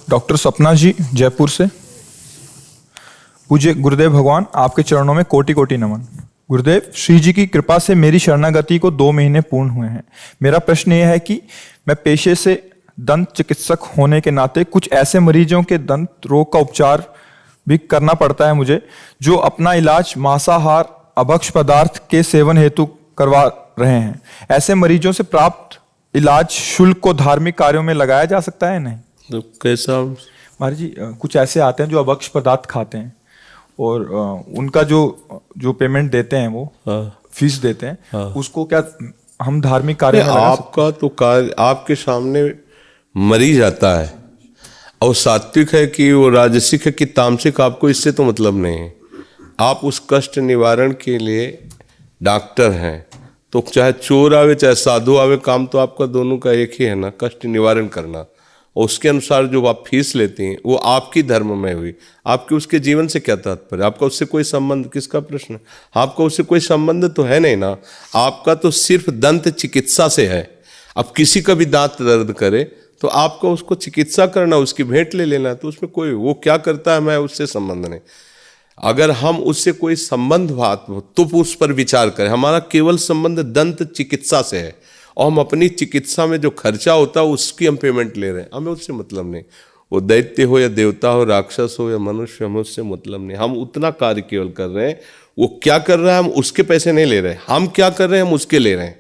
Doctor सपना जी जयपुर से। पूज्य गुरुदेव भगवान, आपके चरणों में कोटि कोटि नमन। गुरुदेव, श्री जी की कृपा से मेरी शरणागति को 2 महीने पूर्ण हुए हैं। मेरा प्रश्न यह है कि मैं पेशे से दंत चिकित्सक होने के नाते कुछ ऐसे मरीजों के दंत रोग का उपचार भी करना पड़ता है मुझे, जो अपना इलाज मांसाहार अभक्ष पदार्थ के सेवन हेतु करवा रहे हैं। ऐसे मरीजों से प्राप्त इलाज शुल्क को धार्मिक कार्यों में लगाया जा सकता है नहीं? तो कैसा? महाराज जी, कुछ ऐसे आते हैं जो अभक्ष पदार्थ खाते हैं और उनका जो पेमेंट देते हैं वो फीस देते हैं, उसको क्या हम धार्मिक कार्य में लगा सकते हैं? आपका तो कार्य आपके सामने मरीज आता है और सात्विक है कि वो राजसिक है कि तामसिक, आपको इससे तो मतलब नहीं है। आप उस कष्ट निवारण के लिए डॉक्टर हैं, तो चाहे चोर आवे चाहे साधु आवे, काम तो आपका दोनों का एक ही है ना, कष्ट निवारण करना। और उसके अनुसार जो आप फीस लेती हैं वो आपकी धर्म में हुई, आपके उसके जीवन से क्या तात्पर्य? आपका उससे कोई संबंध, किसका प्रश्न? आपका उससे कोई संबंध तो है नहीं ना। आपका तो सिर्फ दंत चिकित्सा से है। अब किसी का भी दांत दर्द करे तो आपको उसको चिकित्सा करना, उसकी भेंट ले लेना, तो उसमें कोई वो क्या करता है मैं उससे संबंध नहीं। अगर हम उससे कोई संबंध बात हो तो उस पर विचार करें। हमारा केवल संबंध दंत चिकित्सा से है और हम अपनी चिकित्सा में जो खर्चा होता है उसकी हम पेमेंट ले रहे हैं, हमें उससे मतलब नहीं। वो दैत्य हो या देवता हो, राक्षस हो या मनुष्य, हमें उससे मतलब नहीं। हम उतना कार्य केवल कर रहे हैं, वो क्या कर रहा है हम उसके पैसे नहीं ले रहे हैं, हम क्या कर रहे हैं हम उसके ले रहे हैं।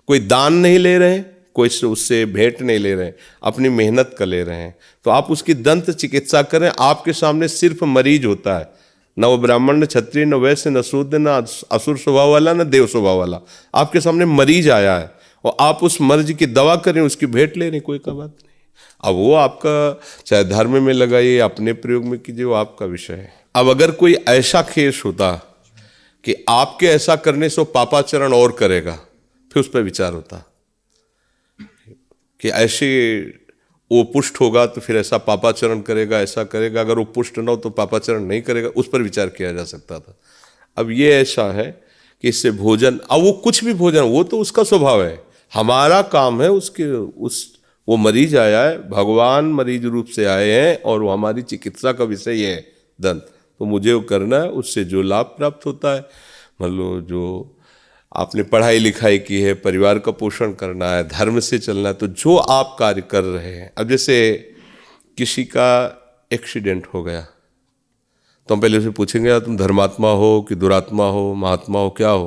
कोई दान नहीं ले रहे हैं, कोई उससे भेंट नहीं ले रहे हैं, अपनी मेहनत का ले रहे हैं। तो आप उसकी दंत चिकित्सा करें। आपके सामने सिर्फ मरीज होता है, न वो ब्राह्मण, न क्षत्रिय, न वैश्य, न शूद्र, न असुर स्वभाव वाला, न देव स्वभाव वाला। आपके सामने मरीज आया है और आप उस मर्ज की दवा करें, उसकी भेंट ले रहे, कोई का बात नहीं। अब वो आपका चाहे धर्म में लगाइए, अपने प्रयोग में कीजिए, वो आपका विषय है। अब अगर कोई ऐसा केस होता कि आपके ऐसा करने से वो पापाचरण और करेगा, फिर उस पर विचार होता कि ऐसे वो पुष्ट होगा तो फिर ऐसा पापाचरण करेगा, ऐसा करेगा। अगर वो पुष्ट न हो तो पापाचरण नहीं करेगा, उस पर विचार किया जा सकता था। अब ये ऐसा है कि इससे भोजन, अब वो कुछ भी भोजन, वो तो उसका स्वभाव है। हमारा काम है वो मरीज आया है, भगवान मरीज रूप से आए हैं और वो हमारी चिकित्सा का विषय ये है दंत, तो मुझे वो करना है। उससे जो लाभ प्राप्त होता है, मान लो जो आपने पढ़ाई लिखाई की है, परिवार का पोषण करना है, धर्म से चलना है, तो जो आप कार्य कर रहे हैं। अब जैसे किसी का एक्सीडेंट हो गया तो हम पहले उसे पूछेंगे यार तुम धर्मात्मा हो कि दुरात्मा हो, महात्मा हो, क्या हो?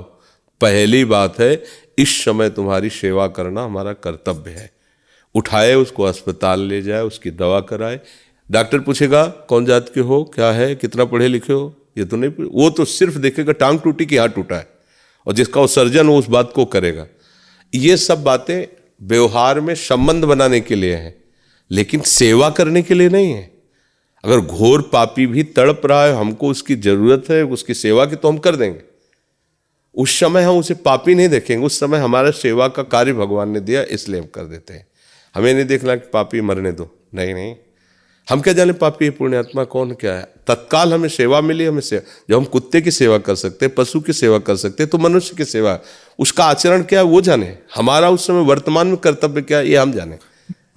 पहली बात है इस समय तुम्हारी सेवा करना हमारा कर्तव्य है। उठाए उसको अस्पताल ले जाए, उसकी दवा कराए। डॉक्टर पूछेगा कौन जात के हो, क्या है, कितना पढ़े लिखे हो, ये तो नहीं, वो तो सिर्फ देखेगा टांग टूटी कि हाथ टूटा है, और जिसका वो सर्जन हो उस बात को करेगा। ये सब बातें व्यवहार में संबंध बनाने के लिए हैं, लेकिन सेवा करने के लिए नहीं है। अगर घोर पापी भी तड़प रहा है, हमको उसकी जरूरत है उसकी सेवा की, तो हम कर देंगे। उस समय हम उसे पापी नहीं देखेंगे, उस समय हमारा सेवा का कार्य भगवान ने दिया इसलिए हम कर देते हैं। हमें नहीं देखना कि पापी मरने दो, नहीं नहीं, हम क्या जाने पापी पुण्यात्मा कौन क्या है। तत्काल हमें सेवा मिली, हमें सेवा, जब हम कुत्ते की सेवा कर सकते, पशु की सेवा कर सकते, तो मनुष्य की सेवा, उसका आचरण क्या है वो जाने, हमारा उस समय वर्तमान में कर्तव्य क्या है ये हम जाने।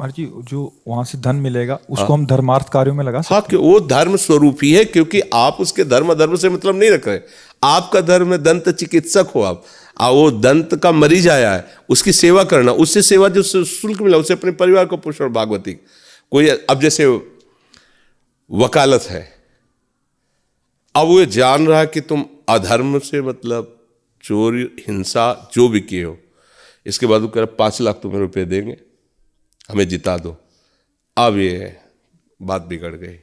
महाराज जी, जो वहां से धन मिलेगा उसको हम धर्मार्थ कार्यों में लगा सकते हैं? हाँ, वो धर्म स्वरूप ही है, क्योंकि आप उसके धर्म से मतलब नहीं रख रहे। आपका धर्म है दंत चिकित्सक हो आप, वो दंत का मरीज आया है, उसकी सेवा करना, उससे सेवा जो शुल्क मिला उससे अपने परिवार को पोषण। भागवती कोई, अब जैसे वकालत है, अब वो जान रहा है कि तुम अधर्म से मतलब चोरी, हिंसा जो भी किए हो, इसके बाद वो कह रहा 5 लाख तुम्हें रुपये देंगे, हमें जिता दो। अब ये बात बिगड़ गई।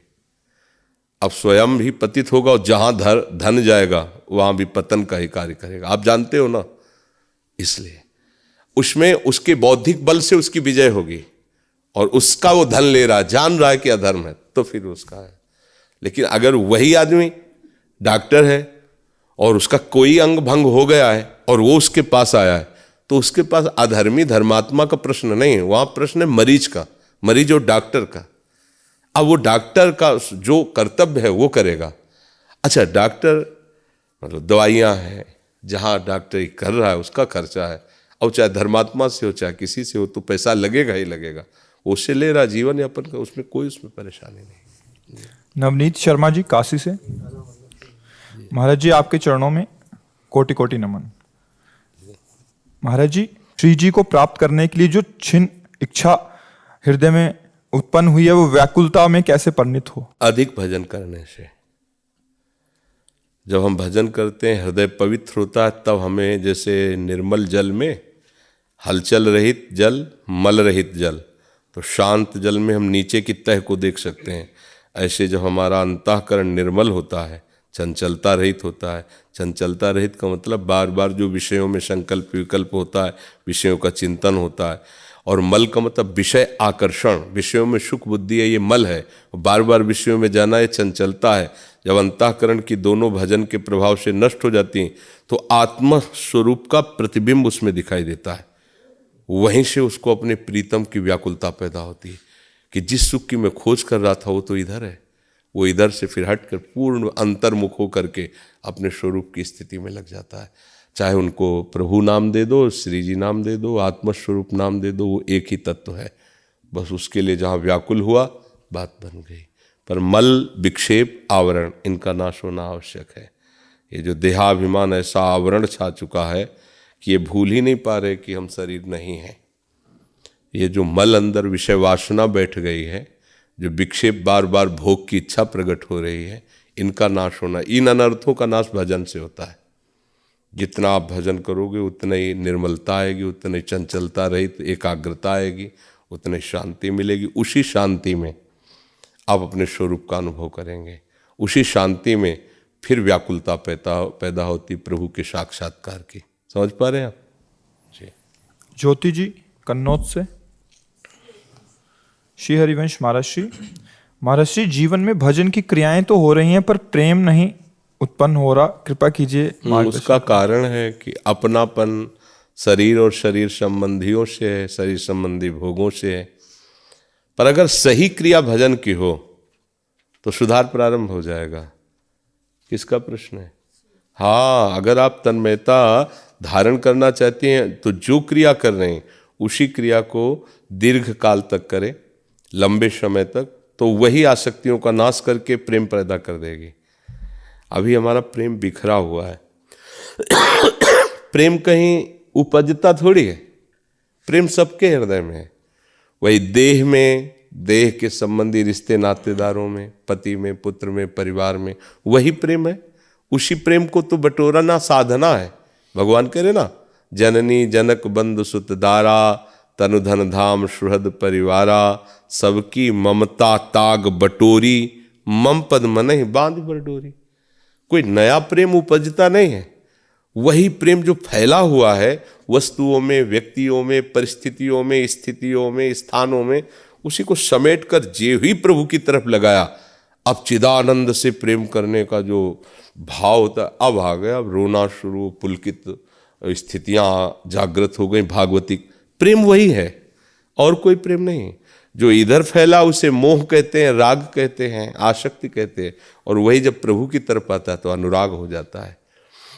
अब स्वयं भी पतित होगा और जहां धन जाएगा वहां भी पतन का ही कार्य करेगा, आप जानते हो ना। इसलिए उसमें उसके बौद्धिक बल से उसकी विजय होगी और उसका वो धन ले रहा है, जान रहा है कि अधर्म है, तो फिर उसका है। लेकिन अगर वही आदमी डॉक्टर है और उसका कोई अंग भंग हो गया है और वो उसके पास आया है, तो उसके पास अधर्मी धर्मात्मा का प्रश्न नहीं है, वहां प्रश्न है मरीज का, मरीज और डॉक्टर का। अब वो डॉक्टर का जो कर्तव्य है वो करेगा। अच्छा, डॉक्टर मतलब दवाइयाँ हैं, जहाँ डॉक्टरी कर रहा है उसका खर्चा है, और चाहे धर्मात्मा से हो चाहे किसी से हो, तो पैसा लगेगा ही लगेगा। उससे ले रहा जीवन यापन का, उसमें कोई उसमें परेशानी नहीं। नवनीत शर्मा जी काशी से। महाराज जी आपके चरणों में कोटि कोटि नमन। महाराज जी, श्री जी को प्राप्त करने के लिए जो छिन्न इच्छा हृदय में उत्पन्न हुई है वो व्याकुलता में कैसे परिणित हो? अधिक भजन करने से। जब हम भजन करते हैं, हृदय पवित्र होता है, तब हमें जैसे निर्मल जल में हलचल रहित जल, मल रहित जल, तो शांत जल में हम नीचे की तह को देख सकते हैं। ऐसे जब हमारा अंतःकरण निर्मल होता है, चंचलता रहित होता है। चंचलता रहित का मतलब बार बार जो विषयों में संकल्प विकल्प होता है, विषयों का चिंतन होता है। और मल का मतलब विषय आकर्षण, विषयों में सुख बुद्धि है, ये मल है। बार बार विषयों में जाना, ये चंचलता है। जब अंतःकरण की दोनों भजन के प्रभाव से नष्ट हो जाती हैं, तो आत्म स्वरूप का प्रतिबिंब उसमें दिखाई देता है। वहीं से उसको अपने प्रीतम की व्याकुलता पैदा होती है कि जिस सुख की मैं खोज कर रहा था वो तो इधर है। वो इधर से फिर हटकर पूर्ण अंतर्मुख होकर के अपने स्वरूप की स्थिति में लग जाता है। चाहे उनको प्रभु नाम दे दो, श्री जी नाम दे दो, आत्मस्वरूप नाम दे दो, वो एक ही तत्व है। बस उसके लिए जहाँ व्याकुल हुआ, बात बन गई। पर मल, विक्षेप, आवरण, इनका नाश होना आवश्यक है। ये जो देहाभिमान ऐसा आवरण छा चुका है कि ये भूल ही नहीं पा रहे कि हम शरीर नहीं हैं। ये जो मल अंदर विषय वासना बैठ गई है, जो विक्षेप बार बार भोग की इच्छा प्रकट हो रही है, इनका नाश होना, इन अनर्थों का नाश भजन से होता है। जितना आप भजन करोगे उतना ही निर्मलता आएगी, उतनी ही चंचलता रहित एकाग्रता आएगी, उतनी शांति मिलेगी। उसी शांति में आप अपने स्वरूप का अनुभव करेंगे। उसी शांति में फिर व्याकुलता पैदा होती प्रभु के साक्षात्कार की। समझ पा रहे हैं आप जी? ज्योति जी कन्नौज से। श्री हरिवंश महाराज श्री, जीवन में भजन की क्रियाएं तो हो रही हैं पर प्रेम नहीं उत्पन्न हो रहा, कृपा कीजिए। उसका कारण है कि अपनापन शरीर और शरीर संबंधियों से है, शरीर संबंधी भोगों से है। पर अगर सही क्रिया भजन की हो तो सुधार प्रारंभ हो जाएगा। किसका प्रश्न है? हाँ, अगर आप तन्मयता धारण करना चाहते हैं तो जो क्रिया कर रहे हैं उसी क्रिया को दीर्घ काल तक करें, लंबे समय तक, तो वही आसक्तियों का नाश करके प्रेम पैदा कर देगी। अभी हमारा प्रेम बिखरा हुआ है। प्रेम कहीं उपजता थोड़ी है, प्रेम सबके हृदय में है। वही देह में, देह के संबंधी रिश्ते नातेदारों में, पति में, पुत्र में, परिवार में, वही प्रेम है। उसी प्रेम को तो बटोरना साधना है। भगवान कह रहे ना, जननी जनक बंधु सुत दारा, तनु धन धाम सुहृद परिवारा, सबकी ममता ताग बटोरी, मम पद मनहि बांध बरडोरी। कोई नया प्रेम उपजता नहीं है। वही प्रेम जो फैला हुआ है वस्तुओं में, व्यक्तियों में, परिस्थितियों में, स्थितियों में, स्थानों में, उसी को समेट कर जे ही प्रभु की तरफ लगाया। अब चिदानंद से प्रेम करने का जो भाव होता है, अब आ गया। अब रोना शुरू, पुलकित स्थितियां जागृत हो गई, भागवतिक प्रेम वही है और कोई प्रेम नहीं। जो इधर फैला उसे मोह कहते हैं, राग कहते हैं, आसक्ति कहते हैं। और वही जब प्रभु की तरफ आता है तो अनुराग हो जाता है।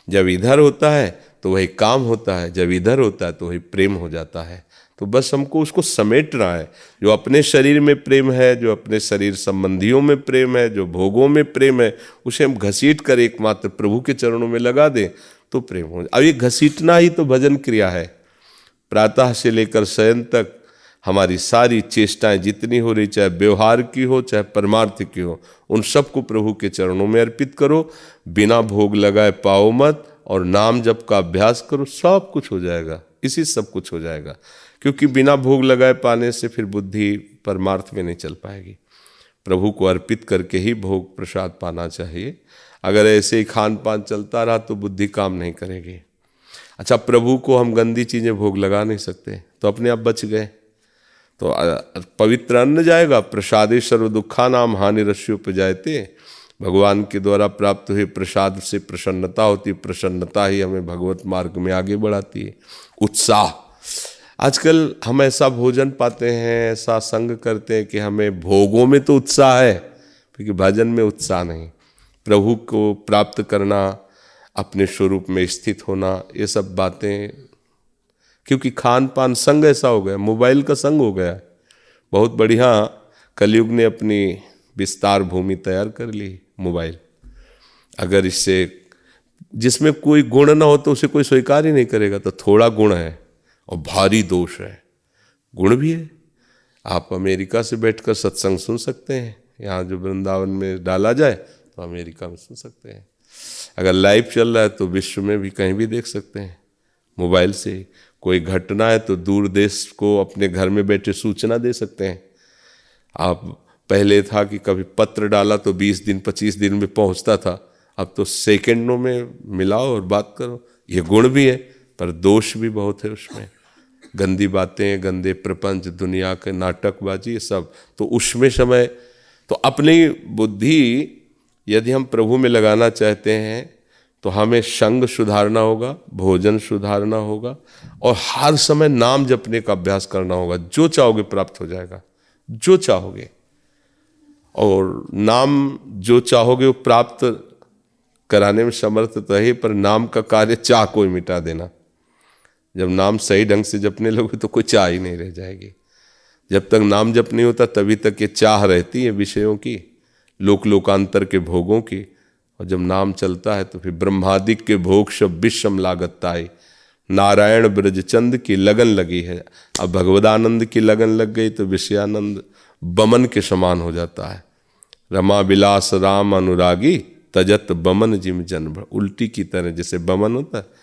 जब इधर होता है तो वही काम होता है, जब इधर होता है तो वही प्रेम हो जाता है। तो बस हमको उसको समेटना है। जो अपने शरीर में प्रेम है, जो अपने शरीर संबंधियों में प्रेम है, जो भोगों में प्रेम है, उसे हम घसीट कर एकमात्र प्रभु के चरणों में लगा दें तो प्रेम हो। अब ये घसीटना ही तो भजन क्रिया है। प्रातः से लेकर शयन तक हमारी सारी चेष्टाएं जितनी हो रही, चाहे व्यवहार की हो चाहे परमार्थ की हो, उन सबको प्रभु के चरणों में अर्पित करो। बिना भोग लगाए पाओ मत, और नाम जप का अभ्यास करो, सब कुछ हो जाएगा। इसी सब कुछ हो जाएगा। क्योंकि बिना भोग लगाए पाने से फिर बुद्धि परमार्थ में नहीं चल पाएगी। प्रभु को अर्पित करके ही भोग प्रसाद पाना चाहिए। अगर ऐसे ही खान पान चलता रहा तो बुद्धि काम नहीं करेगी। अच्छा, प्रभु को हम गंदी चीज़ें भोग लगा नहीं सकते तो अपने आप बच गए। तो पवित्र अन्न जाएगा। प्रसादे सर्व दुखा नाम हानि रस्योपजायते। भगवान के द्वारा प्राप्त हुए प्रसाद से प्रसन्नता होती है। प्रसन्नता ही हमें भगवत मार्ग में आगे बढ़ाती है। उत्साह। आजकल हम ऐसा भोजन पाते हैं, ऐसा संग करते हैं कि हमें भोगों में तो उत्साह है, क्योंकि भजन में उत्साह नहीं। प्रभु को प्राप्त करना, अपने स्वरूप में स्थित होना, ये सब बातें, क्योंकि खान पान संग ऐसा हो गया, मोबाइल का संग हो गया। बहुत बढ़िया कलयुग ने अपनी विस्तार भूमि तैयार कर ली, मोबाइल। अगर इससे जिसमें कोई गुण ना हो तो उसे कोई स्वीकार ही नहीं करेगा। तो थोड़ा गुण है और भारी दोष है। गुण भी है, आप अमेरिका से बैठकर सत्संग सुन सकते हैं, यहाँ जो वृंदावन में डाला जाए तो अमेरिका में सुन सकते हैं। अगर लाइव चल रहा है तो विश्व में भी कहीं भी देख सकते हैं मोबाइल से। कोई घटना है तो दूर देश को अपने घर में बैठे सूचना दे सकते हैं। आप पहले था कि कभी पत्र डाला तो 20 दिन 25 दिन में पहुंचता था, अब तो सेकंडों में मिलाओ और बात करो। ये गुण भी है पर दोष भी बहुत है उसमें। गंदी बातें, गंदे प्रपंच, दुनिया के नाटकबाजी, ये सब। तो उसमें समय तो अपनी बुद्धि यदि हम प्रभु में लगाना चाहते हैं तो हमें संग सुधारना होगा, भोजन सुधारना होगा और हर समय नाम जपने का अभ्यास करना होगा। जो चाहोगे प्राप्त हो जाएगा, जो चाहोगे। और नाम जो चाहोगे वो प्राप्त कराने में समर्थ तो है, पर नाम का कार्य चाह कोई मिटा देना। जब नाम सही ढंग से जपने लोगे तो कोई चाह ही नहीं रह जाएगी। जब तक नाम जप नहीं होता तभी तक ये चाह रहती है विषयों की, लोकांतर के भोगों की। और जब नाम चलता है तो फिर ब्रह्मादिक के भोग सब विषम लागताई। नारायण ब्रजचंद की लगन लगी है, अब भगवदानंद की लगन लग गई तो विषयानंद बमन के समान हो जाता है। रमा विलास राम अनुरागी तजत बमन जिम जन्म। उल्टी की तरह जैसे बमन होता है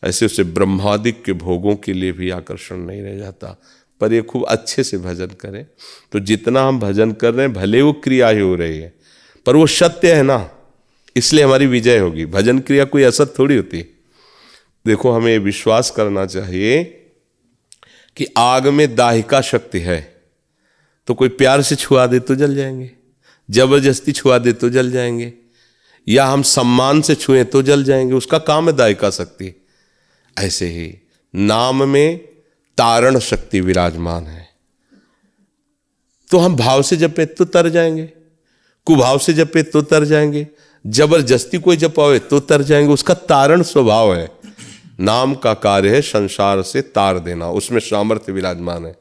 ऐसे उसे ब्रह्मादिक के भोगों के लिए भी आकर्षण नहीं रह जाता। पर ये खूब अच्छे से भजन करें तो जितना हम भजन कर रहे हैं भले वो क्रिया ही हो रही है पर वो सत्य है ना, इसलिए हमारी विजय होगी। भजन क्रिया कोई असत थोड़ी होती। देखो हमें विश्वास करना चाहिए कि आग में दाहिका शक्ति है, तो कोई प्यार से छुआ दे तो जल जाएंगे, जबरदस्ती छुआ दे तो जल जाएंगे, या हम सम्मान से छुएं तो जल जाएंगे। उसका काम है दाहिका शक्ति। ऐसे ही नाम में तारण शक्ति विराजमान है। तो हम भाव से जपे तो तर जाएंगे, कुभाव से जपे तो तर जाएंगे, जबरदस्ती कोई जपावे तो तर जाएंगे। उसका तारण स्वभाव है। नाम का कार्य है संसार से तार देना, उसमें सामर्थ्य विराजमान है।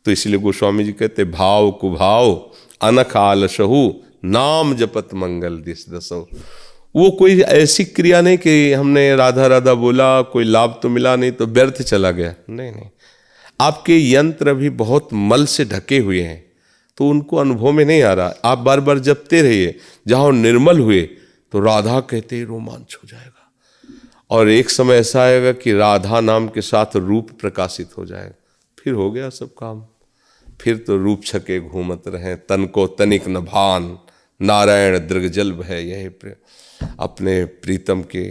तो इसलिए गोस्वामी जी कहते भाव कुभाव अनख आलसहु नाम जपत मंगल दिस दसो। वो कोई ऐसी क्रिया नहीं कि हमने राधा राधा बोला, कोई लाभ तो मिला नहीं तो व्यर्थ चला गया। नहीं नहीं, आपके यंत्र भी बहुत मल से ढके हुए हैं तो उनको अनुभव में नहीं आ रहा। आप बार बार जपते रहिए, जहाँ निर्मल हुए तो राधा कहते ही रोमांच हो जाएगा। और एक समय ऐसा आएगा कि राधा नाम के साथ रूप प्रकाशित हो जाएगा, फिर हो गया सब काम। फिर तो रूप छके घूमत रहे, तन को तनिक न भान, नारायण दृगजल है यही अपने प्रीतम के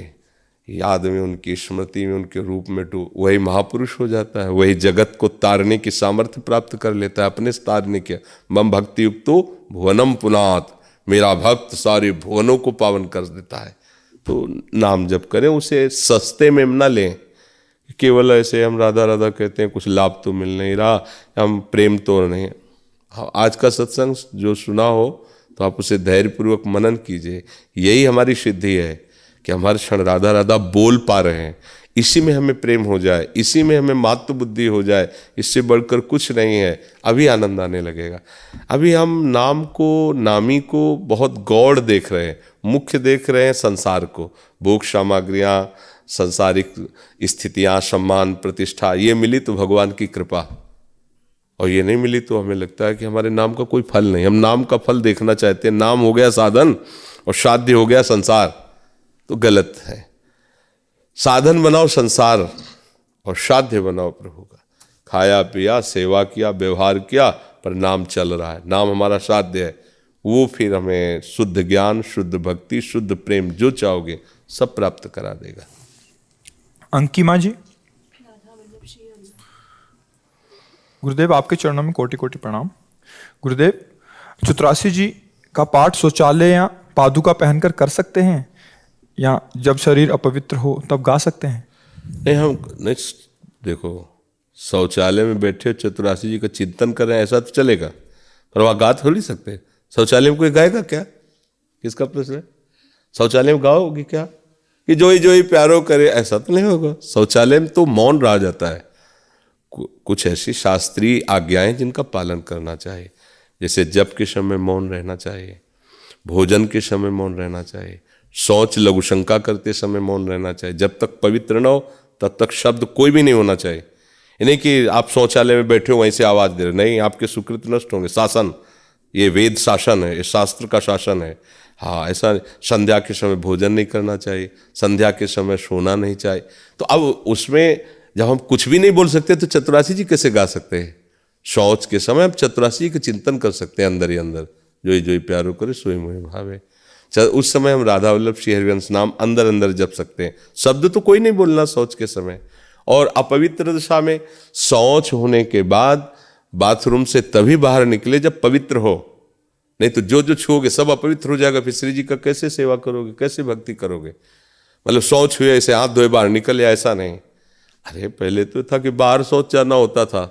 याद में, उनकी स्मृति में, उनके रूप में वही महापुरुष हो जाता है। वही जगत को तारने की सामर्थ्य प्राप्त कर लेता है अपने से तारने के। मम भक्ति युक्तो भुवनम पुनात, मेरा भक्त सारे भुवनों को पावन कर देता है। तो नाम जप करें, उसे सस्ते में न लें। केवल ऐसे हम राधा राधा कहते हैं, कुछ लाभ तो मिल नहीं रहा, हम प्रेम तो नहीं। आज का सत्संग जो सुना हो तो आप उसे धैर्यपूर्वक मनन कीजिए। यही हमारी सिद्धि है कि हम हर क्षण राधा राधा बोल पा रहे हैं। इसी में हमें प्रेम हो जाए, इसी में हमें मातृ बुद्धि हो जाए, इससे बढ़कर कुछ नहीं है। अभी आनंद आने लगेगा। अभी हम नाम को, नामी को बहुत गौड़ देख रहे हैं, मुख्य देख रहे हैं संसार को। भोग सामग्रियाँ, संसारिक स्थितियाँ, सम्मान, प्रतिष्ठा, ये मिली तो भगवान की कृपा, और ये नहीं मिली तो हमें लगता है कि हमारे नाम का कोई फल नहीं। हम नाम का फल देखना चाहते हैं। नाम हो गया साधन और साध्य हो गया संसार, तो गलत है। साधन बनाओ संसार और साध्य बनाओ प्रभु का। खाया पिया, सेवा किया, व्यवहार किया, पर नाम चल रहा है। नाम हमारा साध्य है। वो फिर हमें शुद्ध ज्ञान, शुद्ध भक्ति, शुद्ध प्रेम, जो चाहोगे सब प्राप्त करा देगा। अंकिमा जी, गुरुदेव आपके चरणों में कोटि कोटि प्रणाम। गुरुदेव, चतुरासी जी का पाठ शौचालय या पादुका पहनकर कर सकते हैं, या जब शरीर अपवित्र हो तब गा सकते हैं? नहीं, हम नहीं। देखो, शौचालय में बैठे चतुरासी जी का चिंतन कर रहे हैं, ऐसा तो चलेगा, पर वहाँ गा थोड़ी सकते। शौचालय में कोई गाएगा क्या? किसका प्रश्न है? शौचालय में गाओगी क्या कि जो ही प्यारो करे? ऐसा तो नहीं होगा। शौचालय में तो मौन रहा जाता है, कुछ ऐसी शास्त्रीय आज्ञाएं जिनका पालन करना चाहिए, जैसे जप के समय मौन रहना चाहिए, भोजन के समय मौन रहना चाहिए, शौच लघुशंका करते समय मौन रहना चाहिए। जब तक पवित्र न हो तब तक शब्द कोई भी नहीं होना चाहिए। ये नहीं कि आप शौचालय में बैठे हो वहीं से आवाज़ दे रहे, नहीं, आपके सुकृत नष्ट होंगे। शासन, ये वेद शासन है, ये शास्त्र का शासन है। हाँ, ऐसा संध्या के समय भोजन नहीं करना चाहिए, संध्या के समय सोना नहीं चाहिए। तो अब उसमें जब हम कुछ भी नहीं बोल सकते तो चतुरासी जी कैसे गा सकते हैं? शौच के समय हम चतुरासी जी का चिंतन कर सकते हैं अंदर ही अंदर, जो प्यारो करे सोई मोहि भावे। उस समय हम राधा वल्लभ श्री हरिवंश नाम अंदर अंदर जप सकते हैं। शब्द तो कोई नहीं बोलना शौच के समय। और अपवित्र दशा में शौच होने के बाद बाथरूम से तभी बाहर निकले जब पवित्र हो, नहीं तो जो छूओगे सब अपवित्र हो जाएगा। फिर श्री जी का कैसे सेवा करोगे, कैसे भक्ति करोगे? मतलब शौच हुए ऐसे हाथ धोए बाहर निकल या ऐसा नहीं। अरे पहले तो था कि बाहर शौच जाना होता था,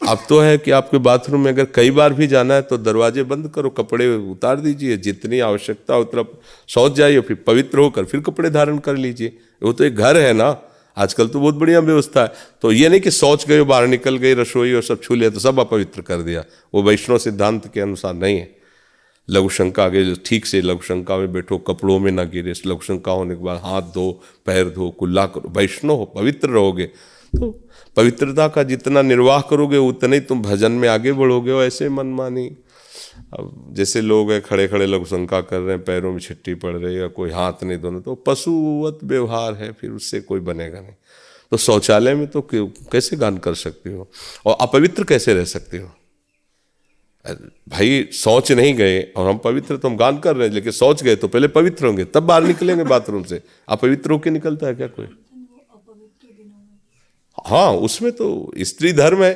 अब तो है कि आपके बाथरूम में अगर कई बार भी जाना है तो दरवाजे बंद करो, कपड़े उतार दीजिए, जितनी आवश्यकता उतना शौच जाइए, फिर पवित्र होकर फिर कपड़े धारण कर लीजिए। वो तो एक घर है ना, आजकल तो बहुत बढ़िया व्यवस्था है। तो ये नहीं कि शौच गए बाहर निकल गई, रसोई और सब छू लिया तो सब अपवित्र कर दिया, वो वैष्णव सिद्धांत के अनुसार नहीं है। लघुशंका आगे ठीक से लघुशंका में बैठो, कपड़ों में ना गिरे, लघुशंका होने के बाद हाथ धो, पैर धो, कुल्ला करो, वैष्णव हो, पवित्र रहोगे। तो पवित्रता का जितना निर्वाह करोगे उतने ही तुम भजन में आगे बढ़ोगे। और ऐसे मनमानी, अब जैसे लोग हैं खड़े खड़े लघुशंका कर रहे हैं, पैरों में छिट्टी पड़ रही है, कोई हाथ नहीं धोना, तो पशुवत व्यवहार है, फिर उससे कोई बनेगा नहीं। तो शौचालय में तो कैसे गान कर सकते हो और अपवित्र कैसे रह सकते हो? भाई शौच नहीं गए और हम पवित्र, तो हम गान कर रहे हैं, लेकिन शौच गए तो पहले पवित्र होंगे तब बाहर निकलेंगे बाथरूम से। अपवित्र होके निकलता है क्या कोई? हाँ, उसमें तो स्त्री धर्म है,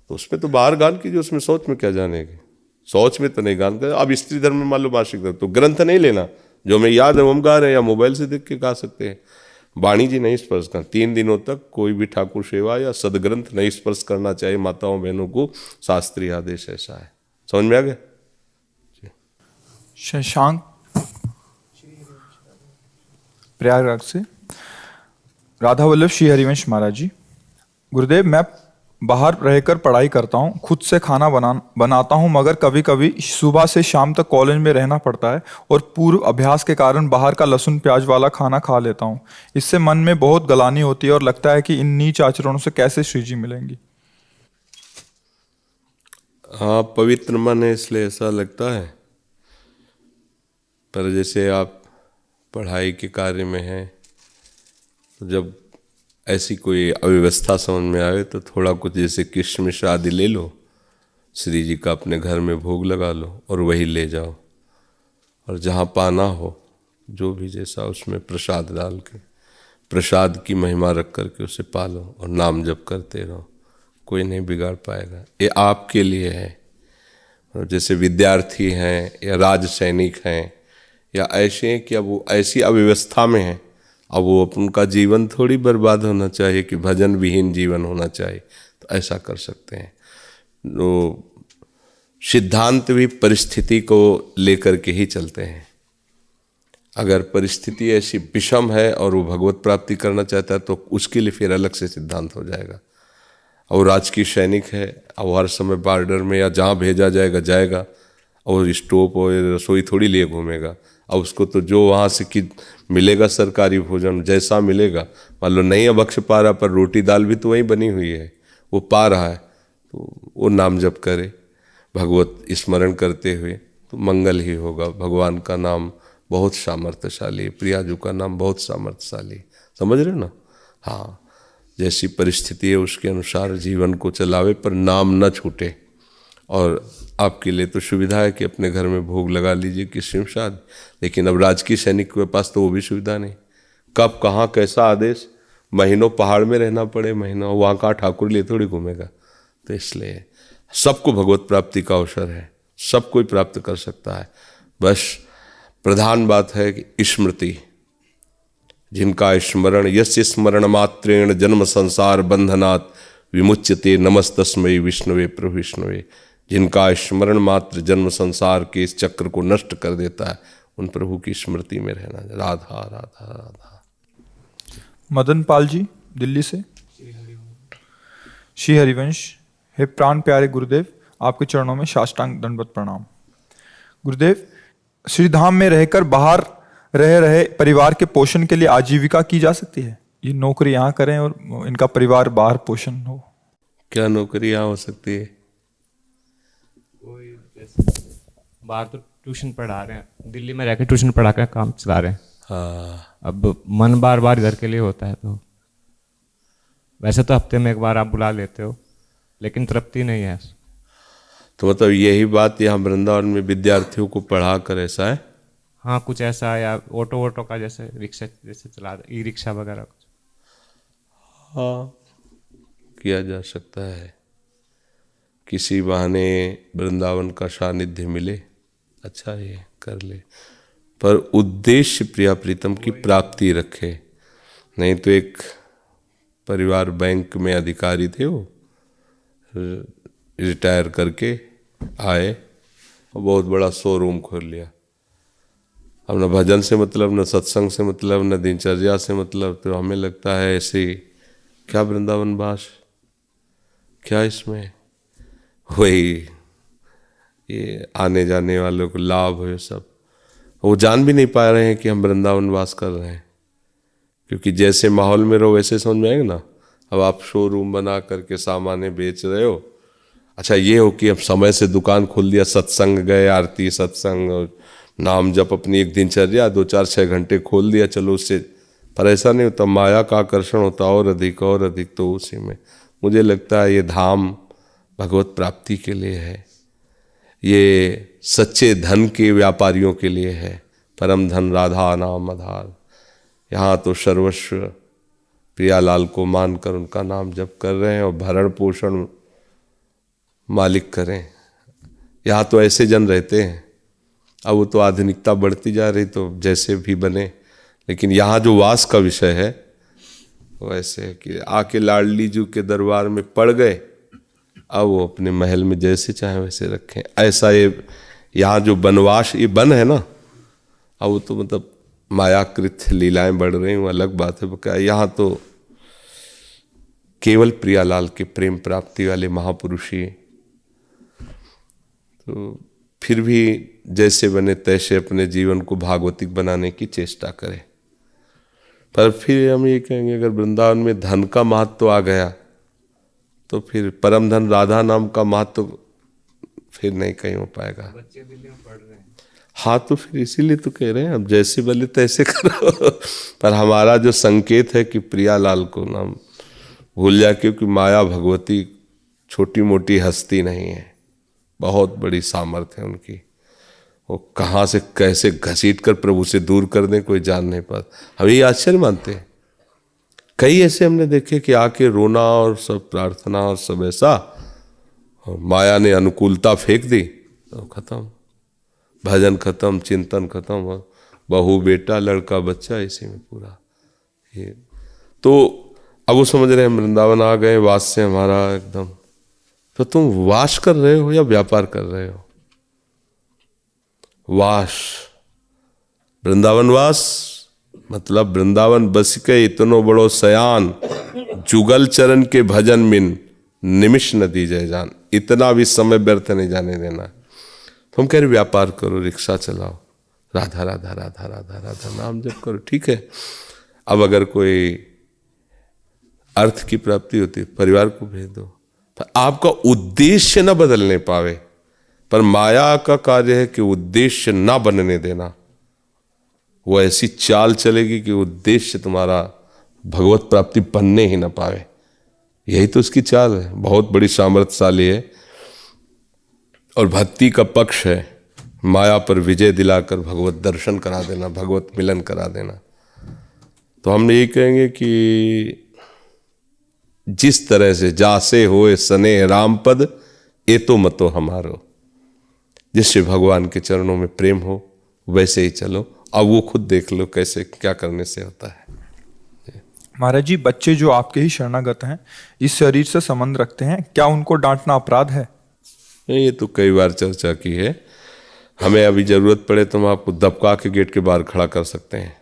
तो उसमें तो बाहर गान कीजिए, उसमें शौच में क्या जानेगी? शौच में तो नहीं गान कर। अब स्त्री धर्म में मान लो मासिक धर्म, तो ग्रंथ नहीं लेना, जो हमें याद है वो हम गा रहे हैं, या मोबाइल से देख के गा सकते हैं। वाणी जी नहीं स्पर्श करना, 3 दिनों तक कोई भी ठाकुर सेवा या सदग्रंथ नहीं स्पर्श करना चाहिए माताओं बहनों को, शास्त्रीय आदेश ऐसा है। समझ में आ गया? शशांक प्रयागराज से। राधा वल्लभ श्री हरिवंश महाराज जी, गुरुदेव, मैं बाहर रहकर पढ़ाई करता हूँ, खुद से खाना बनाता हूँ, मगर कभी कभी सुबह से शाम तक कॉलेज में रहना पड़ता है और पूर्व अभ्यास के कारण बाहर का लहसुन प्याज वाला खाना खा लेता हूँ। इससे मन में बहुत गलानी होती है और लगता है कि इन नीच आचरणों से कैसे श्री जी मिलेंगी। हाँ, पवित्र मन है इसलिए ऐसा लगता है, पर जैसे आप पढ़ाई के कार्य में हैं तो जब ऐसी कोई अव्यवस्था समझ में आए तो थोड़ा कुछ जैसे किशमिश आदि ले लो, श्री जी का अपने घर में भोग लगा लो और वही ले जाओ, और जहाँ पाना हो जो भी जैसा उसमें प्रसाद डाल के प्रसाद की महिमा रख करके उसे पालो और नाम जप करते रहो, कोई नहीं बिगाड़ पाएगा। ये आपके लिए है। और जैसे विद्यार्थी हैं या राज सैनिक हैं या ऐसे हैं कि अब वो ऐसी अव्यवस्था में हैं, अब वो उनका जीवन थोड़ी बर्बाद होना चाहिए कि भजन विहीन जीवन होना चाहिए, तो ऐसा कर सकते हैं। तो सिद्धांत भी परिस्थिति को लेकर के ही चलते हैं। अगर परिस्थिति ऐसी विषम है और वो भगवत प्राप्ति करना चाहता है तो उसके लिए फिर अलग से सिद्धांत हो जाएगा। और राजकीय सैनिक है, अब हर समय बॉर्डर में या जहाँ भेजा जाएगा, और स्टोव और रसोई थोड़ी लिए घूमेगा। अब उसको तो जो वहाँ से कि मिलेगा सरकारी भोजन जैसा मिलेगा, मान लो नहीं है बख्श पा रहा, पर रोटी दाल भी तो वहीं बनी हुई है, वो पा रहा है, तो वो नाम जप करे भगवत स्मरण करते हुए तो मंगल ही होगा। भगवान का नाम बहुत सामर्थ्यशाली, प्रियाजू का नाम बहुत सामर्थ्यशाली, समझ रहे हो ना? हाँ, जैसी परिस्थिति है उसके अनुसार जीवन को चलावे, पर नाम न छूटे। और आपके लिए तो सुविधा है कि अपने घर में भोग लगा लीजिए किसी शादी, लेकिन अब राजकीय सैनिक के पास तो वो भी सुविधा नहीं। कब कहाँ कैसा आदेश, महीनों पहाड़ में रहना पड़े, महीनों वहाँ कहाँ ठाकुर लिए थोड़ी घूमेगा। तो इसलिए सबको भगवत प्राप्ति का अवसर है, सब कोई प्राप्त कर सकता है। बस प्रधान बात है कि स्मृति, जिनका स्मरण, यस्य स्मरण मात्रेण जन्म संसार बंधनात् विमुच्यते, नमस्तस्मै विष्णुवे प्रभु विष्णुवे। जिनका स्मरण मात्र जन्म संसार के इस चक्र को नष्ट कर देता है, उन प्रभु की स्मृति में रहना। राधा राधा राधा। मदन पाल जी, दिल्ली से। श्री हरिवंश, हे प्राण प्यारे गुरुदेव, आपके चरणों में साष्टांग दंडवत प्रणाम। गुरुदेव, श्री धाम में रहकर बाहर रह रहे परिवार के पोषण के लिए आजीविका की जा सकती है? ये नौकरी यहाँ करें और इनका परिवार बाहर पोषण हो। क्या नौकरी यहाँ हो सकती है? कोई बाहर तो ट्यूशन पढ़ा रहे हैं, दिल्ली में रहकर ट्यूशन पढ़ा कर काम चला रहे हैं। हाँ, अब मन बार बार इधर के लिए होता है, तो वैसे तो हफ्ते में एक बार आप बुला लेते हो, लेकिन तृप्ति नहीं है। तो मतलब यही बात यहाँ वृंदावन में विद्यार्थियों को पढ़ा कर ऐसा है? हाँ, कुछ ऐसा, या ऑटो का जैसे रिक्शा जैसे चला, ई रिक्शा वगैरह कुछ। हाँ, किया जा सकता है। किसी बहाने वृंदावन का सानिध्य मिले, अच्छा ये कर ले, पर उद्देश्य प्रिया प्रीतम की प्राप्ति रखे। नहीं तो एक परिवार बैंक में अधिकारी थे, वो रिटायर करके आए और बहुत बड़ा शोरूम खोल लिया। अब न भजन से मतलब, न सत्संग से मतलब, न दिनचर्या से मतलब। तो हमें लगता है ऐसे क्या वृंदावन वास, क्या इसमें वही ये आने जाने वालों को लाभ हो, सब वो जान भी नहीं पा रहे हैं कि हम वृंदावन वास कर रहे हैं। क्योंकि जैसे माहौल में रहो वैसे समझ में आएगा ना। अब आप शोरूम बना करके सामान बेच रहे हो, अच्छा ये हो कि अब समय से दुकान खोल दिया, सत्संग गए, आरती सत्संग और नाम जप अपनी एक दिनचर्या 2-4-6 घंटे खोल दिया, चलो उससे। पर ऐसा नहीं होता, माया का आकर्षण होता और अधिक। तो उसी में मुझे लगता है ये धाम भगवत प्राप्ति के लिए है, ये सच्चे धन के व्यापारियों के लिए है। परम धन राधा नाम आधार। यहाँ तो सर्वस्व प्रियालाल को मानकर उनका नाम जप कर रहे हैं और भरण पोषण मालिक करें। यहाँ तो ऐसे जन रहते हैं। अब वो तो आधुनिकता बढ़ती जा रही, तो जैसे भी बने, लेकिन यहाँ जो वास का विषय है वो ऐसे है कि आके लाडली जी के दरबार में पड़ गए, अब वो अपने महल में जैसे चाहे वैसे रखें। ऐसा ये यहाँ जो बनवास, ये बन है ना, अब वो तो मतलब मायाकृत लीलाएं बढ़ रही हूँ, अलग बात है। क्या यहाँ तो केवल प्रियालाल के प्रेम प्राप्ति वाले महापुरुष ही। तो फिर भी जैसे बने तैसे अपने जीवन को भागवतिक बनाने की चेष्टा करें। पर फिर हम ये कहेंगे, अगर वृंदावन में धन का महत्व आ गया तो फिर परम धन राधा नाम का महत्व फिर नहीं कहीं हो पाएगा। बच्चे दिल्ली में पढ़ रहे हैं। हाँ, तो फिर इसीलिए तो कह रहे हैं, अब जैसे बने तैसे करो। पर हमारा जो संकेत है कि प्रियालाल को नाम भूल जा, क्योंकि माया भगवती छोटी मोटी हस्ती नहीं है, बहुत बड़ी सामर्थ्य है उनकी। वो कहाँ से कैसे घसीट कर प्रभु से दूर कर दें कोई जान नहीं पाता। हम ये आश्चर्य मानते हैं। कई ऐसे हमने देखे कि आके रोना और सब प्रार्थना और सब ऐसा, और माया ने अनुकूलता फेंक दी तो खत्म, भजन खत्म, चिंतन खत्म, बहू बेटा लड़का बच्चा इसी में पूरा। ये तो अब वो समझ रहे हैं वृंदावन आ गए, वास से हमारा एकदम। तो तुम वास कर रहे हो या व्यापार कर रहे हो? वास, वृंदावन वास मतलब वृंदावन बस के इतनो बड़ो सयान, जुगल चरण के भजन मिन निमिष न दी जय जान। इतना भी समय व्यर्थ नहीं जाने देना। तुम कह रहे व्यापार करो, रिक्शा चलाओ, राधा राधा राधा राधा राधा नाम जप करो, ठीक है। अब अगर कोई अर्थ की प्राप्ति होती, परिवार को भेज दो। पर आपका उद्देश्य न बदलने पावे, पर माया का कार्य है कि उद्देश्य ना बनने देना। वो ऐसी चाल चलेगी कि उद्देश्य तुम्हारा भगवत प्राप्ति बनने ही ना पावे। यही तो उसकी चाल है, बहुत बड़ी सामर्थ्यशाली है। और भक्ति का पक्ष है माया पर विजय दिलाकर भगवत दर्शन करा देना, भगवत मिलन करा देना। तो हम यही कहेंगे कि जिस तरह से जासे होए सने राम पद, ए तो मतो हमारो। जिससे भगवान के चरणों में प्रेम हो वैसे ही चलो। अब वो खुद देख लो कैसे क्या करने से होता है। महाराज जी, बच्चे जो आपके ही शरणागत हैं, इस शरीर से संबंध रखते हैं, क्या उनको डांटना अपराध है? ये तो कई बार चर्चा की है। हमें अभी जरूरत पड़े तो हम आपको दबका के गेट के बाहर खड़ा कर सकते हैं।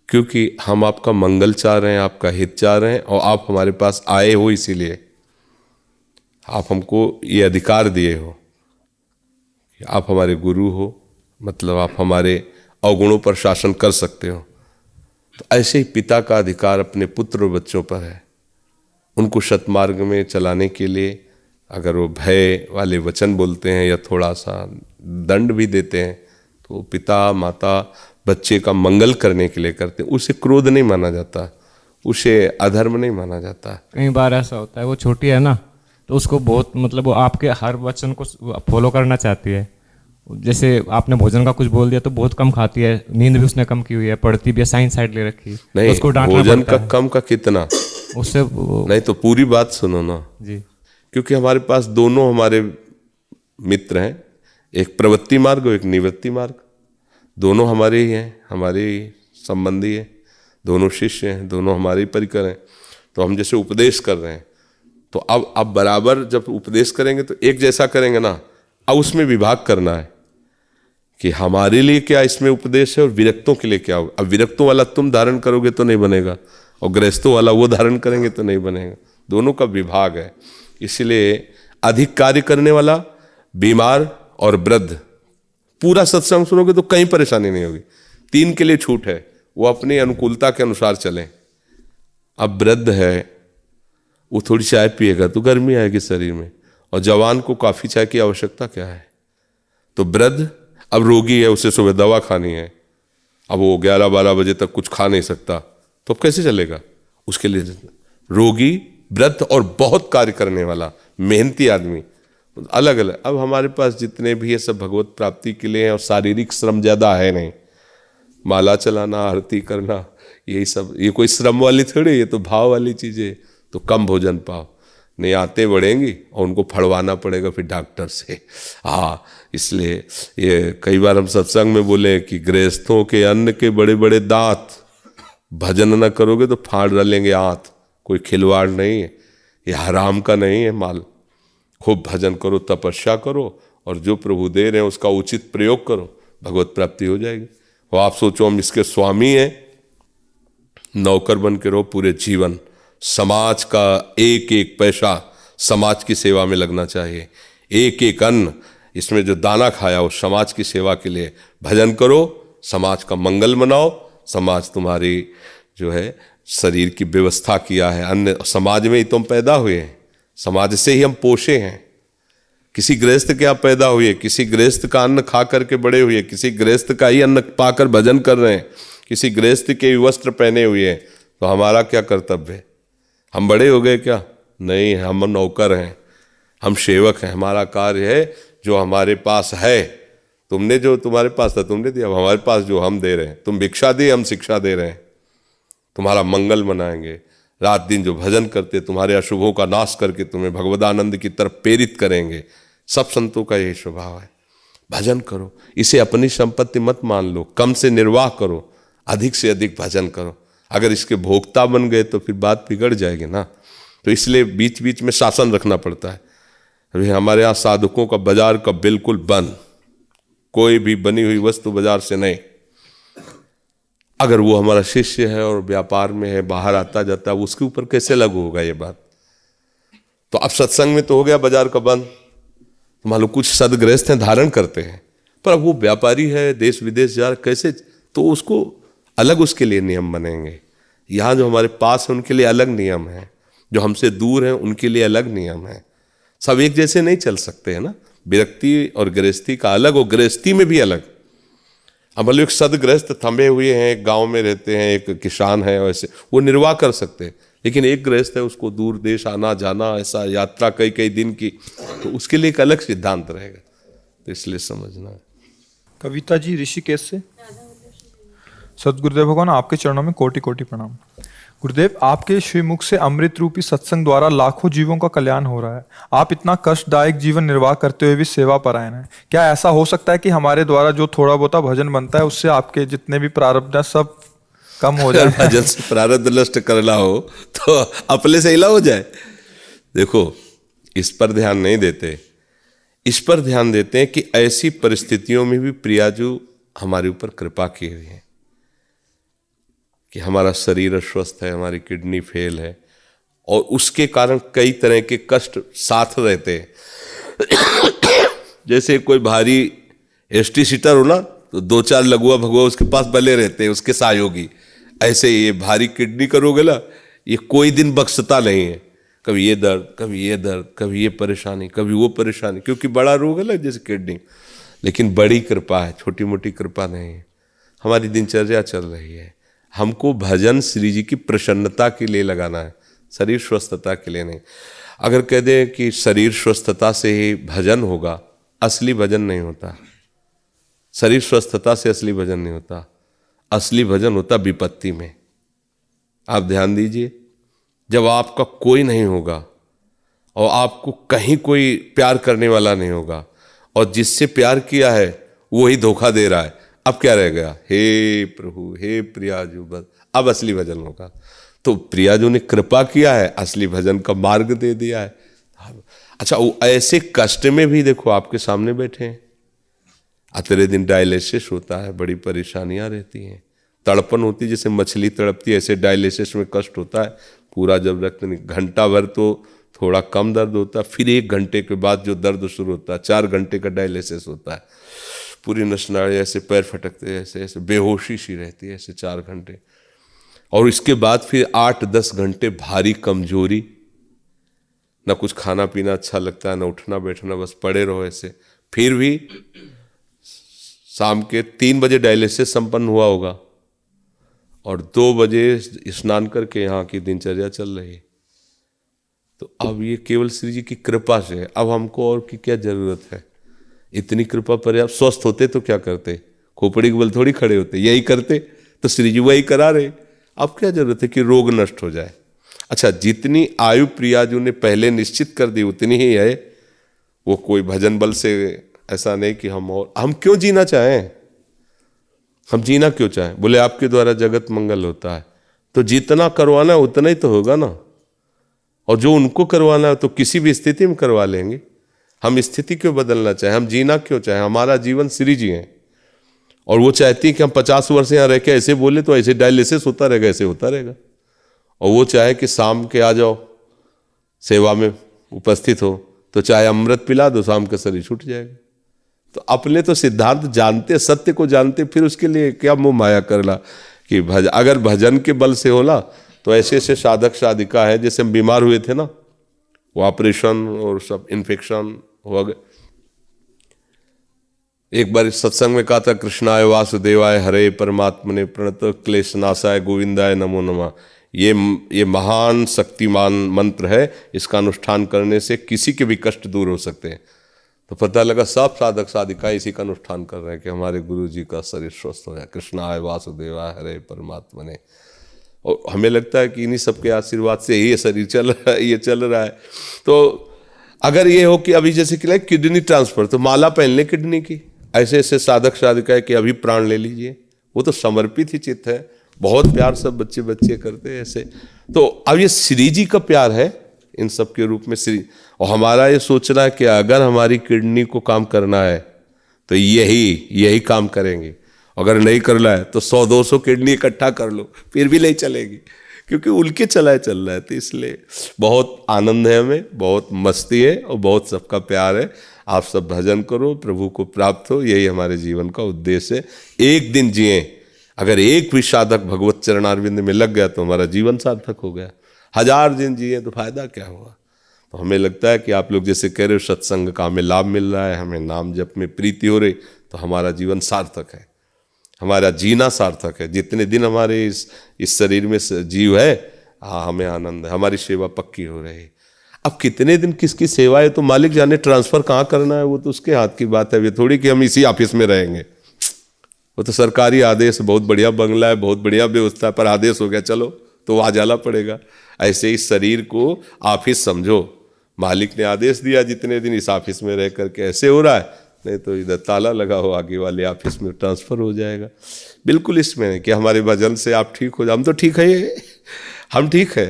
क्योंकि हम आपका मंगल चाह रहे हैं, आपका हित चाह रहे हैं, और आप हमारे पास आए हो, इसीलिए आप हमको ये अधिकार दिए हो कि आप हमारे गुरु हो, मतलब आप हमारे अवगुणों पर शासन कर सकते हो। तो ऐसे ही पिता का अधिकार अपने पुत्र और बच्चों पर है, उनको सतमार्ग में चलाने के लिए अगर वो भय वाले वचन बोलते हैं या थोड़ा सा दंड भी देते हैं, तो पिता माता बच्चे का मंगल करने के लिए करते हैं। उसे क्रोध नहीं माना जाता, उसे अधर्म नहीं माना जाता। कई बार ऐसा होता है, वो छोटी है ना, तो उसको बहुत मतलब वो आपके हर वचन को फॉलो करना चाहती है। जैसे आपने भोजन का कुछ बोल दिया तो बहुत कम खाती है, नींद भी उसने कम की हुई है, पढ़ती भी है, साइंस साइड ले रखी है, नहीं, तो उसको डांटना भोजन पड़ता का है। कम का कितना, उससे नहीं तो पूरी बात सुनो ना जी क्योंकि हमारे पास दोनों हमारे मित्र हैं, एक प्रवृत्ति मार्ग और एक निवृत्ति मार्ग। दोनों हमारे ही हैं, हमारे ही संबंधी हैं, दोनों शिष्य हैं, दोनों हमारे ही परिकर हैं। तो हम जैसे उपदेश कर रहे हैं, तो अब आप बराबर जब उपदेश करेंगे तो एक जैसा करेंगे ना। अब उसमें विभाग करना है कि हमारे लिए क्या इसमें उपदेश है और विरक्तों के लिए क्या हो। अब विरक्तों वाला तुम धारण करोगे तो नहीं बनेगा, और गृहस्थों वाला वो धारण करेंगे तो नहीं बनेगा। दोनों का विभाग है। इसलिए अधिक कार्य करने वाला, बीमार और वृद्ध, पूरा सत्संग सुनोगे तो कहीं परेशानी नहीं होगी। 3 के लिए छूट है, वो अपनी अनुकूलता के अनुसार चलें। अब वृद्ध है, वो थोड़ी चाय पिएगा तो गर्मी आएगी शरीर में, और जवान को काफ़ी चाय की आवश्यकता क्या है। तो वृद्ध अब रोगी है, उसे सुबह दवा खानी है, अब वो 11-12 बजे तक कुछ खा नहीं सकता, तो अब कैसे चलेगा। उसके लिए रोगी, वृद्ध और बहुत कार्य करने वाला मेहनती आदमी अलग अलग। अब हमारे पास जितने भी ये सब भगवत प्राप्ति के लिए हैं, और शारीरिक श्रम ज़्यादा है नहीं, माला चलाना, आरती करना, यही सब, ये कोई श्रम वाली थोड़ी, ये तो भाव वाली चीज़ें। तो कम भोजन पाओ, नहीं आते बढ़ेंगी और उनको फड़वाना पड़ेगा फिर डॉक्टर से। हाँ, इसलिए ये कई बार हम सत्संग में बोले कि गृहस्थों के अन्न के बड़े बड़े दांत, भजन न करोगे तो फाड़ डालेंगे आंत। कोई खिलवाड़ नहीं है, ये हराम का नहीं है माल। खूब भजन करो, तपस्या करो, और जो प्रभु दे रहे हैं उसका उचित प्रयोग करो, भगवत प्राप्ति हो जाएगी। और आप सोचो हम इसके स्वामी हैं, नौकर बन के रहो पूरे जीवन। समाज का एक एक पैसा समाज की सेवा में लगना चाहिए। एक एक अन्न इसमें जो दाना खाया वो समाज की सेवा के लिए। भजन करो, समाज का मंगल मनाओ। समाज तुम्हारी जो है शरीर की व्यवस्था किया है, अन्य समाज में ही तुम पैदा हुए हैं, समाज से ही हम पोषे हैं। किसी गृहस्थ के आप पैदा हुए, किसी गृहस्थ का अन्न खा करके बड़े हुए, किसी गृहस्थ का ही अन्न पाकर भजन कर रहे हैं, किसी गृहस्थ के वस्त्र पहने हुए हैं। तो हमारा क्या कर्तव्य है? हम बड़े हो गए क्या? नहीं, हम नौकर हैं, हम सेवक हैं। हमारा कार्य है जो हमारे पास है। तुमने जो तुम्हारे पास था तुमने दिया, अब हमारे पास जो हम दे रहे हैं। तुम भिक्षा दिए, हम शिक्षा दे रहे हैं। तुम्हारा मंगल मनाएंगे। रात दिन जो भजन करते तुम्हारे अशुभों का नाश करके तुम्हें भगवदानंद की तरफ प्रेरित करेंगे। सब संतों का यही स्वभाव है। भजन करो, इसे अपनी संपत्ति मत मान लो, कम से निर्वाह करो, अधिक से अधिक भजन करो। अगर इसके भोक्ता बन गए तो फिर बात बिगड़ जाएगी ना। तो इसलिए बीच बीच में शासन रखना पड़ता है। अभी हमारे यहाँ साधुकों का बाजार का बिल्कुल बंद, कोई भी बनी हुई वस्तु बाजार से नहीं। अगर वो हमारा शिष्य है और व्यापार में है, बाहर आता जाता है, उसके ऊपर कैसे लागू होगा ये बात? तो अब सत्संग में तो हो गया बाजार का बंद, तो मान लो कुछ सदगृहस्थ हैं धारण करते हैं, पर अब वो व्यापारी है, देश विदेश जा रहा, कैसे? तो उसको अलग उसके लिए नियम बनेंगे। यहाँ जो हमारे पास है उनके लिए अलग नियम है, जो हमसे दूर हैं उनके लिए अलग नियम है। सब एक जैसे नहीं चल सकते हैं ना। विरक्ति और गृहस्थी का अलग, और गृहस्थी में भी अलग। अब एक सदगृहस्थ थमे हुए हैं, एक गांव में रहते हैं, एक किसान है, वैसे वो निर्वाह कर सकते हैं। लेकिन एक गृहस्थ है, उसको दूर देश आना जाना, ऐसा यात्रा कई कई दिन की, तो उसके लिए एक अलग सिद्धांत रहेगा। तो इसलिए समझना है। कविता जी ऋषिकेश से। सदगुरुदेव भगवान, आपके चरणों में कोटि कोटि प्रणाम। गुरुदेव, आपके श्रीमुख से अमृत रूपी सत्संग द्वारा लाखों जीवों का कल्याण हो रहा है। आप इतना कष्टदायक जीवन निर्वाह करते हुए भी सेवा परायण है। क्या ऐसा हो सकता है कि हमारे द्वारा जो थोड़ा बहुत भजन बनता है उससे आपके जितने भी प्रारब्ध हैं सब कम हो जाए? भजन से प्रारब्ध नष्ट करना हो तो अपने से हिला हो जाए। देखो, इस पर ध्यान नहीं देते। इस पर ध्यान देते हैं कि ऐसी परिस्थितियों में भी प्रियाजू हमारे ऊपर कृपा किए हुए हैं। कि हमारा शरीर अस्वस्थ है, हमारी किडनी फेल है, और उसके कारण कई तरह के कष्ट साथ रहते हैं। जैसे कोई भारी एसटी सीटर हो ना, तो 2-4 लघुआ भगुआ उसके पास बले रहते हैं, उसके सहयोगी। ऐसे ये भारी किडनी का रोग है ना, ये कोई दिन बख्शता नहीं है। कभी ये दर्द, कभी ये दर्द, कभी ये परेशानी, कभी वो परेशानी, क्योंकि बड़ा रोग है ना जैसे किडनी। लेकिन बड़ी कृपा है, छोटी मोटी कृपा नहीं है। हमारी दिनचर्या चल रही है। हमको भजन श्री जी की प्रसन्नता के लिए लगाना है, शरीर स्वस्थता के लिए नहीं। अगर कह दें कि शरीर स्वस्थता से ही भजन होगा, असली भजन नहीं होता। शरीर स्वस्थता से असली भजन नहीं होता। असली भजन होता विपत्ति में। आप ध्यान दीजिए, जब आपका कोई नहीं होगा और आपको कहीं कोई प्यार करने वाला नहीं होगा, और जिससे प्यार किया है वो ही धोखा दे रहा है, अब क्या रह गया? हे प्रभु, हे प्रियाजू, बस अब असली भजन होगा। तो प्रियाजू ने कृपा किया है, असली भजन का मार्ग दे दिया है। अच्छा, वो ऐसे कष्ट में भी देखो आपके सामने बैठे हैं। अतरे दिन डायलिसिस होता है, बड़ी परेशानियां रहती हैं, तड़पन होती है, जैसे मछली तड़पती है, ऐसे डायलिसिस में कष्ट होता है। पूरा जब रक्त नहीं, घंटा भर तो थोड़ा कम दर्द होता है, फिर 1 घंटे के बाद जो दर्द शुरू होता है, 4 घंटे का डायलिसिस होता है। पूरी नसनाड़ी ऐसे पैर फटकते हैं, ऐसे ऐसे बेहोशी सी रहती है, ऐसे 4 घंटे। और इसके बाद फिर 8-10 घंटे भारी कमजोरी, ना कुछ खाना पीना अच्छा लगता है, ना उठना बैठना, बस पड़े रहो ऐसे। फिर भी शाम के 3 बजे डायलिसिस संपन्न हुआ होगा और 2 बजे स्नान करके यहाँ की दिनचर्या चल रही है। तो अब ये केवल श्री जी की कृपा से है। अब हमको और की क्या जरूरत है? इतनी कृपा पर्याप्त। स्वस्थ होते तो क्या करते? खोपड़ी के बल थोड़ी खड़े होते, यही करते तो श्री जी वही करा रहे। अब क्या जरूरत है कि रोग नष्ट हो जाए? अच्छा, जितनी आयु प्रियाजू ने पहले निश्चित कर दी उतनी ही है। वो कोई भजन बल से ऐसा नहीं कि हम क्यों जीना चाहें? हम जीना क्यों चाहें? बोले आपके द्वारा जगत मंगल होता है, तो जितना करवाना है उतना ही तो होगा ना। और जो उनको करवाना है तो किसी भी स्थिति में करवा लेंगे। हम स्थिति क्यों बदलना चाहें? हम जीना क्यों चाहें? हमारा जीवन श्री जी है, और वो चाहती है कि हम 50 वर्ष यहाँ रह के ऐसे बोले तो ऐसे डायलिसिस होता रहेगा, ऐसे होता रहेगा। और वो चाहे कि शाम के आ जाओ, सेवा में उपस्थित हो, तो चाहे अमृत पिला दो, शाम का शरीर छूट जाएगा। तो अपने तो सिद्धांत जानते, सत्य को जानते, फिर उसके लिए क्या मोह माया करला कि अगर भजन के बल से होला तो ऐसे ऐसे साधक साधिका है। जैसे हम बीमार हुए थे ना, वो ऑपरेशन और सब इन्फेक्शन हो गए। एक बार सत्संग में कहा था, कृष्णाय वासुदेवाय हरे परमात्मने प्रणत क्लेशनाशाय गोविंदाय नमो नमः। ये महान शक्तिमान मंत्र है, इसका अनुष्ठान करने से किसी के भी कष्ट दूर हो सकते हैं। तो पता लगा सब साधक साधिका इसी का अनुष्ठान कर रहे हैं कि हमारे गुरु जी का शरीर स्वस्थ हो जाए। कृष्णाय वासुदेवाय हरे परमात्मने। और हमें लगता है कि इन्हीं सबके आशीर्वाद से ही ये शरीर चल रहा है, ये चल रहा है। तो अगर ये हो कि अभी जैसे कि किडनी ट्रांसफर, तो माला पहन ले किडनी की। ऐसे ऐसे साधक साधिका है कि अभी प्राण ले लीजिए, वो तो समर्पित ही चित्त है। बहुत प्यार सब बच्चे बच्चे करते हैं ऐसे। तो अब ये श्री जी का प्यार है इन सब के रूप में श्री। और हमारा ये सोचना है कि अगर हमारी किडनी को काम करना है तो यही काम करेंगे। अगर नहीं करना है तो 100-200 किडनी इकट्ठा कर लो, फिर भी नहीं चलेगी, क्योंकि उनके चल रहा है। तो इसलिए बहुत आनंद है, हमें बहुत मस्ती है और बहुत सबका प्यार है। आप सब भजन करो, प्रभु को प्राप्त हो, यही हमारे जीवन का उद्देश्य है। एक दिन जिए, अगर एक भी साधक भगवत चरणारविंद में लग गया तो हमारा जीवन सार्थक हो गया। 1000 दिन जिए तो फायदा क्या हुआ? तो हमें लगता है कि आप लोग जैसे कह रहे हो सत्संग का हमें लाभ मिल रहा है, हमें नाम जप में प्रीति हो रही, तो हमारा जीवन सार्थक है, हमारा जीना सार्थक है। जितने दिन हमारे इस शरीर में जीव है, हाँ हमें आनंद है, हमारी सेवा पक्की हो रही है। अब कितने दिन किसकी सेवा है तो मालिक जाने, ट्रांसफर कहाँ करना है वो तो उसके हाथ की बात है। ये थोड़ी कि हम इसी ऑफिस में रहेंगे, वो तो सरकारी आदेश, बहुत बढ़िया बंगला है, बहुत बढ़िया व्यवस्था है, पर आदेश हो गया चलो तो वहाँ जाना पड़ेगा। ऐसे इस शरीर को ऑफिस समझो, मालिक ने आदेश दिया जितने दिन इस ऑफिस में रह करके ऐसे हो रहा है, नहीं तो इधर ताला लगा हो, आगे वाले ऑफिस में ट्रांसफर हो जाएगा। बिल्कुल इसमें है कि हमारे भजन से आप ठीक हो जाओ, हम तो ठीक है, हम ठीक है।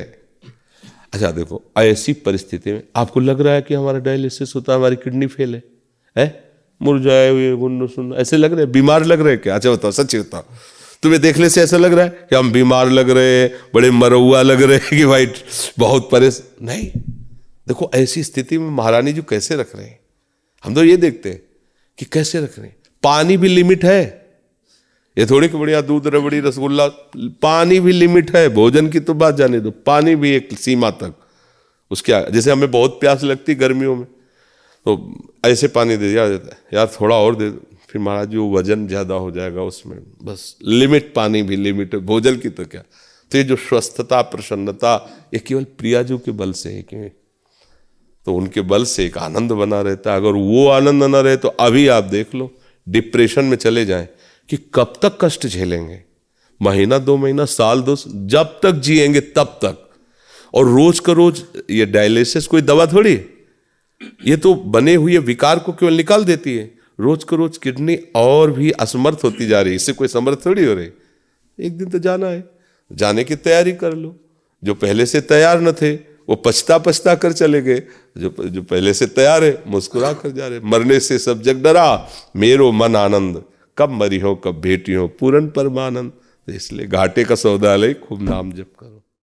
अच्छा देखो, ऐसी परिस्थिति में आपको लग रहा है कि हमारा डायलिसिस होता है, हमारी किडनी फेल है मुरझाए हुए गुन्नू सुन्न ऐसे लग रहे हैं, बीमार लग रहे हैं क्या? अच्छा बताओ, सच्ची बताओ। तुम्हें देखने से ऐसा लग रहा है कि हम बीमार लग रहे हैं, बड़े मरौआ लग रहे हैं कि भाई बहुत परेशान। नहीं, देखो ऐसी स्थिति में महारानी जी कैसे रख रहे हैं। हम तो ये देखते हैं कि कैसे रख रहे हैं। पानी भी लिमिट है, ये थोड़ी कि बढ़िया दूध रबड़ी रसगुल्ला, पानी भी लिमिट है। भोजन की तो बात जाने दो, पानी भी एक सीमा तक उसके जैसे हमें बहुत प्यास लगती गर्मियों में तो ऐसे पानी दे दिया जाता है, यार थोड़ा और दे दो, फिर महाराज जी वो वजन ज्यादा हो जाएगा उसमें, बस लिमिट, पानी भी लिमिट है, भोजन की तो क्या। तो ये जो स्वस्थता प्रसन्नता ये केवल प्रियाजू के बल से है कि तो उनके बल से एक आनंद बना रहता है। अगर वो आनंद न रहे तो अभी आप देख लो डिप्रेशन में चले जाएं कि कब तक कष्ट झेलेंगे, महीना 2 महीना साल 2, जब तक जिएंगे तब तक। और रोज का रोज ये डायलिसिस कोई दवा थोड़ी है, ये तो बने हुए विकार को केवल निकाल देती है। रोज का रोज किडनी और भी असमर्थ होती जा रही है, इससे कोई समर्थ थोड़ी हो रही। एक दिन तो जाना है, जाने की तैयारी कर लो। जो पहले से तैयार न थे वो पछता कर चले गए, जो पहले से तैयार है मुस्कुरा कर जा रहे। मरने से सब जग डरा, मेरो मन आनंद, कब मरी हो कब भेटी हो पूरन परमानंद। इसलिए घाटे का सौदा ले, खूब नाम जप करो।